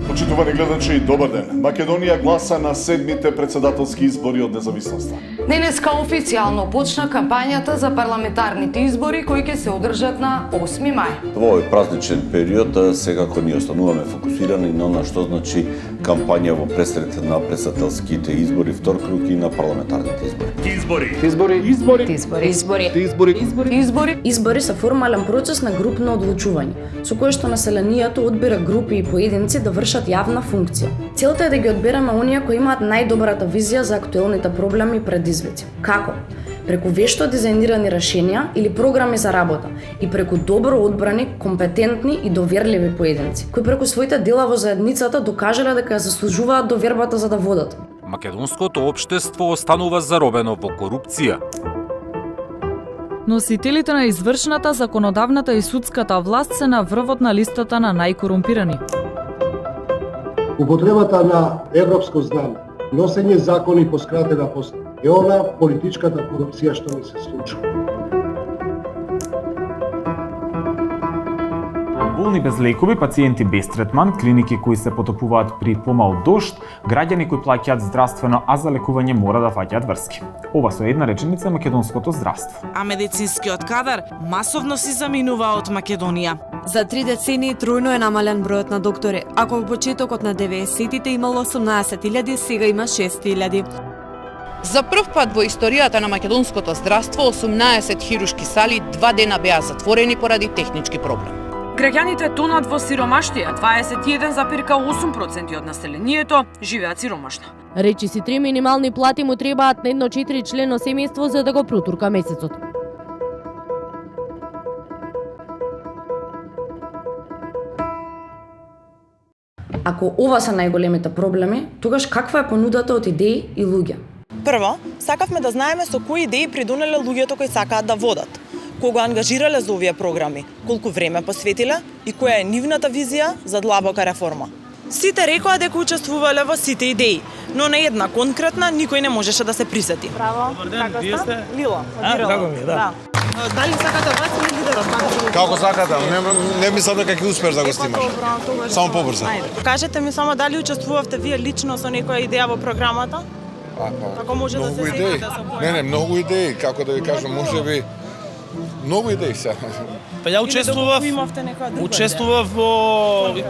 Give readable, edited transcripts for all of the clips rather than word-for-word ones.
Почитувани гледачи, добар ден. Македонија гласа на 7-мите председателски избори од независноста. Денеска официјално почна кампањата за парламентарните избори кои ќе се одржат на 8 мај. Во овој празничен период секако ние остануваме фокусирани на она што значи кампања во пресред на председателските избори, втор круг и на парламентарните избори. Избори се формален процес на групно одлучување, со кој што населението одбира групи и поединци да вршат јавна функција. Целта е да ги одбереме оние кои имаат најдобрата визија за актуелните проблеми и предизвици. Како? Преку вешто дизајнирани решенија или програми за работа и преку добро одбрани, компетентни и доверливи поединци, кои преку своите дела во заедницата докажале дека ја заслужуваат довербата за да водат. Македонското општество останува заробено во корупција. Носителите на извршната, законодавната и судската власт се на врвот на листата на најкорумпирани. Употребата на европско знание, носење закони по скратена постапка е она политичката корупција што ни се случува. Болни без лекови, пациенти без третман, клиники кои се потопуваат при помал дожд, граѓани кои плаќаат здравствено, а за лекување мора да фаќаат врски. Ова со една реченица е македонското здравство. А медицинскиот кадар масовно си заминува од Македонија. За 3 децении тројно е намален бројот на доктори. Ако во почетокот на 90-тите имало 18.000, сега има 6.000. За прв пат во историјата на македонското здравство 18 хирушки сали 2 дена беа затворени поради технички проблем. Граѓаните тонат во сиромаштија, 21,8% од населението живеат сиромашно. Речи си 3 минимални плати му требаат на едно 4-члено семејство за да го протурка месецот. Ако ова се најголемите проблеми, тогаш каква е понудата од идеи и луѓе? Прво, сакавме да знаеме со кои идеи придонеле луѓето кои сакаат да водат, кого ангажирале за овие програми, колку време посветиле и која е нивната визија за длабока реформа. Сите рекоа дека учествувале во сите идеи, но на една конкретна никој не можеше да се присети. Браво, како сте? Лила, Драго ми, да. Дали сакате вас или лидерот? Како сакате, не мислам дека ќе успееш да го снимаш. Само побрзо. Кажете ми само дали учествувавте вие лично со некоја идеја во програмата? Како може да се сетите со која? Не, многу идеи, како да ви кажам, можеби многу идеи се. Па ја учествував во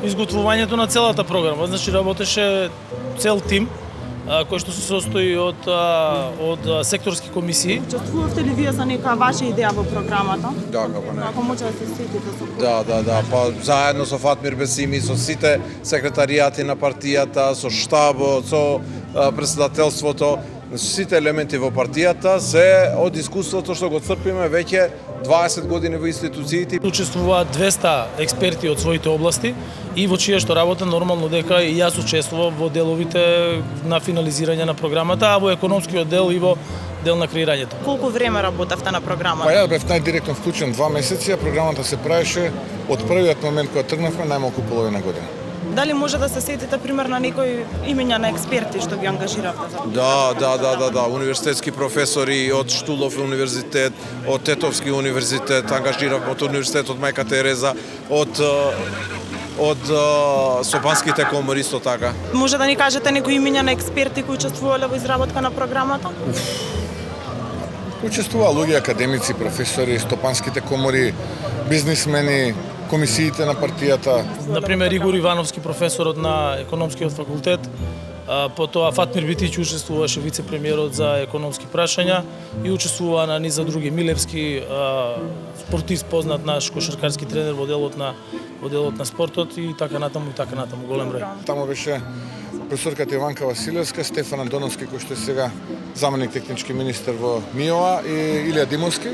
изготвувањето на целата програма. Значи работеше цел тим кој што се состои од секторски комисии. Учествувавте ли вие за некоја ваша идеја во програмата? Да, како не. Ако може да се сетите со која? Да, па заедно со Фатмир Бесими, со сите секретаријати на партијата, со штабот, со председателството, сите елементи во партијата се од искуството што го црпиме веќе 20 години во институциите. Учествуваат 200 експерти од своите области и во чија што работа нормално дека и јас учествував во деловите на финализирање на програмата, а во економскиот дел и во дел на креирањето. Колку време работевте на програмата? Па ја бев најдиректно вклучен 2 месеци, а програмата се правеше од првиот момент кога тргнавме најмалку половина година. Дали може да се сетите пример на некои имења на експерти што ги ангажиравте за? Да, универзитетски професори од Штулов универзитет, од Тетовски универзитет, ангажиравме од универзитетот Мајка Тереза, од Сопанските комори исто така. Може да ни кажете некои имења на експерти кои учествувале во изработка на програмата? Учествуваа луѓе, академици, професори, Стопанските комори, бизнисмени, комисиите на партијата. Например, Игор Ивановски, професорот на економскиот факултет, потоа Фатмир Битич учествуваше вице-премиерот за економски прашања и учествуваа на низа други. Милевски, спортист, познат наш кошаркарски тренер во делот на спортот и така натаму, голем број. Таму беше професорката Иванка Василевска, Стефан Андоновски, кој што е сега заменик технички министер во МИОА, и Илија Димовски.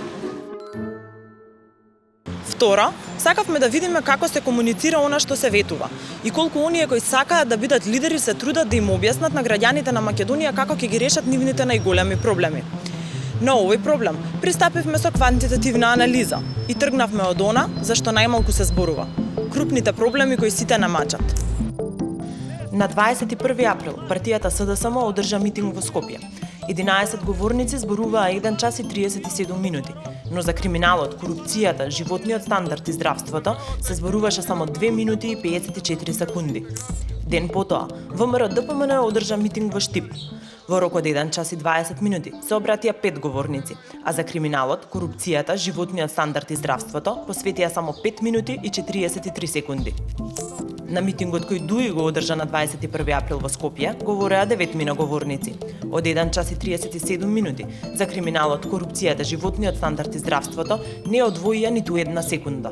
Втора, сакавме да видиме како се комуницира она што се ветува и колку оние кои сакаат да бидат лидери се трудат да им објаснат на граѓаните на Македонија како ќе ги решат нивните најголеми проблеми. На овој проблем пристапивме со квантитативна анализа и тргнавме од она за што најмалку се зборува. Крупните проблеми кои сите намачат. На 21 април партијата СДСМ одржа митинг во Скопје. 11 говорници зборуваа 1 час и 37 минути. но за криминалот, корупцијата, животниот стандард и здравството се зборуваше само 2 минути и 54 секунди. Ден потоа, ВМРО ДПМН одржа митинг во Штип. Во рок од 1 час и 20 минути се обратија 5 говорници, а за криминалот, корупцијата, животниот стандард и здравството посветија само 5 минути и 43 секунди. На митингот кој ДУИ го одржа на 21 април во Скопје, говореа 9 говорници, од 1 час и 37 минути. За криминалот, корупцијата, животниот стандард и здравството не одвоија ниту една секунда.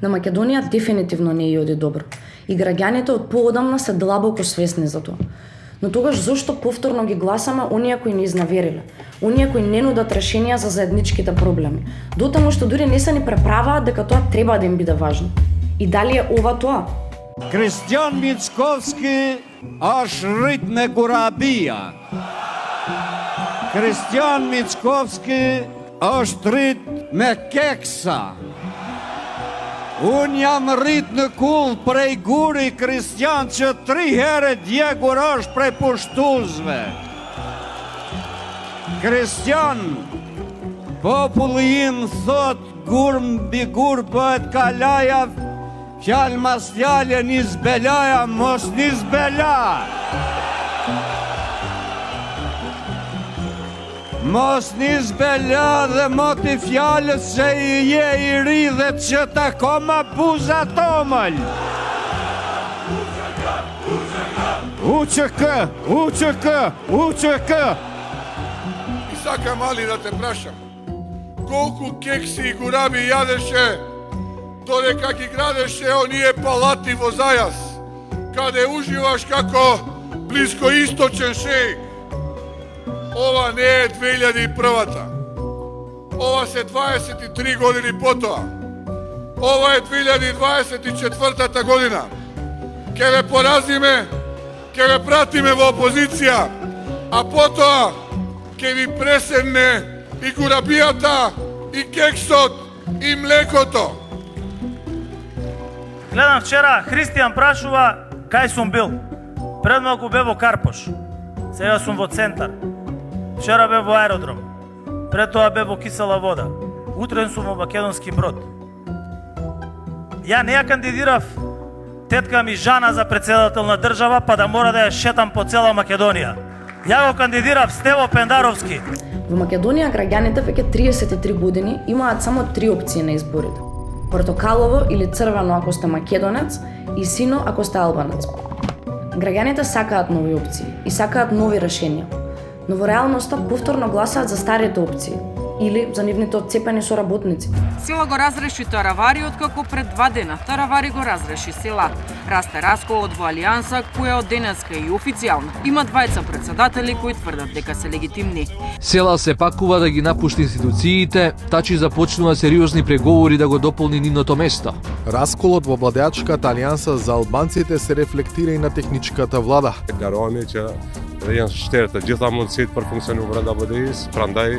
На Македонија дефинитивно не ја оди добро и граѓаните од поодамна се длабоко свесни за тоа. Но тогаш зошто повторно ги гласаме оние кои не изнавериле, оние кои не нудат решенија за заедничките проблеми, дотаму што дури не се ни преправаат дека тоа треба да им биде важно. И дали е ова тоа? Кристијан Мицковски аш ритме гурабија. Кристијан Мицковски аш рит ме кекса. Unë jam rrit në kull prej guri Kristian që 3 herë djegur është prej pushtuzve. Kristian, populli im thot gur mbi gur bëhet kalaja, fjal mas fjale nis belaja, mos nis bela. Mos nis bela dhe moti fjallët se i je i ri dhe që ta koma buza tomëll. УЧК. И сакам, Али, да те прашам, колку кекси и гураби јадеше додека ги градеше оние палати во Зајас, каде уживаш како блискоисточен шеик. Ова не е 2001-та. Ова се 23 години потоа. Ова е 2024-та година. Ке ве поразиме, ке ве пратиме во опозиција, а потоа ке ви пресенне и гурабијата, и кексот, и млекото. Гледам вчера, Христијан прашува кај сум бил. Пред малку бе во Карпош. Сега сум во центар. Вчера бе во аеродром. Пред тоа бе во Кисела вода. Утрен сум во Македонски Брод. Ја не ја кандидирав тетка ми Жана за председател на држава, па да мора да ја шетам по цела Македонија. Ја го кандидирав Стево Пендаровски. Во Македонија граѓаните веќе 33 години имаат само 3 опции на изборите. Портокалово или црвено ако сте македонец и сино ако сте албанец. Граѓаните сакаат нови опции и сакаат нови решенија, но во реалноста повторно гласаат за старите опции или за нивните отцепени соработници. Сила го разреши Таравари откако пред 2 дена Таравари го разреши Села. Расте расколот во Алијанса која од денеска и официјално има двајца председатели кои тврдат дека се легитимни. Села се пакува да ги напушти институциите, тачи започнува сериозни преговори да го дополни нивното место. Расколот во владеачката алијанса за албанците се рефлектира и на техничката влада. Гарони që janë shtërë të gjitha mundësitë për funksionim brenda BDI-s, prandaj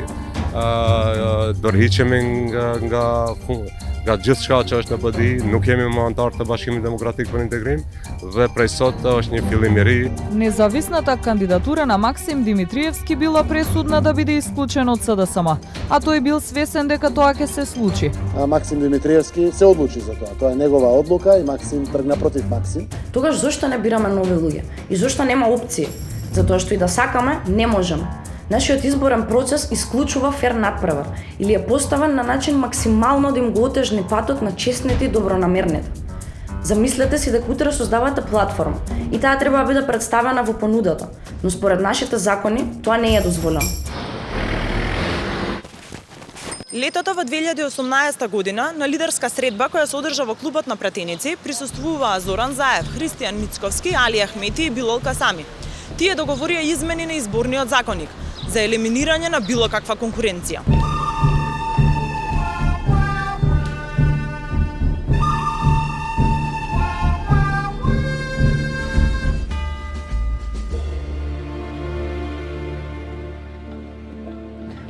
dorëhiqemi nga gjithçka që është në BDI, nuk jemi më antar të Bashkimit Demokratik për Integrim dhe prej sot është një fillim i ri. Независната кандидатура на Максим Димитриевски била пресудна да биде исклучен од СДСМ, а тој бил свесен дека тоа ќе се случи. Максим Димитриевски се одлучи за тоа. Тоа е негова одлука и Максим тргна против Максим. Тогаш зошто не бираме нови луѓе? И зошто нема опции? Затоа што и да сакаме, не можеме. Нашиот изборен процес исклучува фер надпревар или е поставен на начин максимално да им го отежни патот на честните и добронамерните. Замислете си дека утре создавате платформа и таа треба да биде представена во понудата, но според нашите закони тоа не е дозволено. Летото во 2018 година на лидерска средба која се одржа во клубот на пратеници присуствуваа Зоран Заев, Христијан Мицковски, Али Ахмети и Билол Касами. Тие договорија измени на изборниот законник за елиминирање на било каква конкуренција.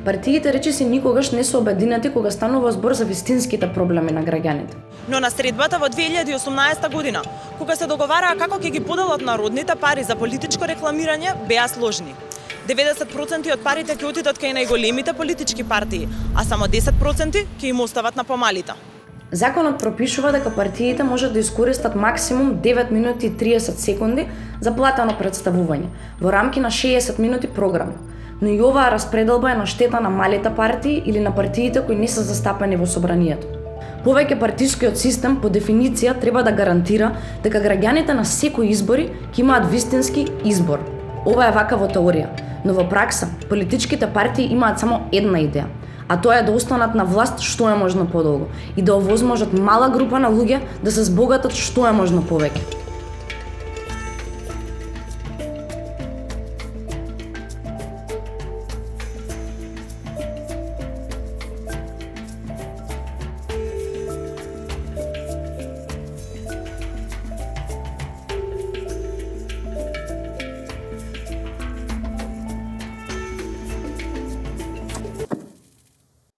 Партиите речиси никогаш не се обединети кога станува збор за вистинските проблеми на граѓаните. Но на средбата во 2018 година, кога се договараа како ќе ги поделат народните пари за политичко рекламирање, беа сложни. 90% од парите ќе отидат кај најголемите политички партии, а само 10% ќе им остават на помалите. Законот пропишува дека партиите можат да искористат максимум 9 минути и 30 секунди за платено представување во рамки на 60 минути програм. Но и оваа распределба е на штета на малите партии или на партиите кои не се застапени во собранието. Повеќе партискиот систем по дефиниција треба да гарантира дека граѓаните на секои избори ќе имаат вистински избор. Ова е вака во теорија, но во пракса политичките партии имаат само една идеја, а тоа е да останат на власт што е можно подолго и да овозможат мала група на луѓе да се збогатат што е можно повеќе.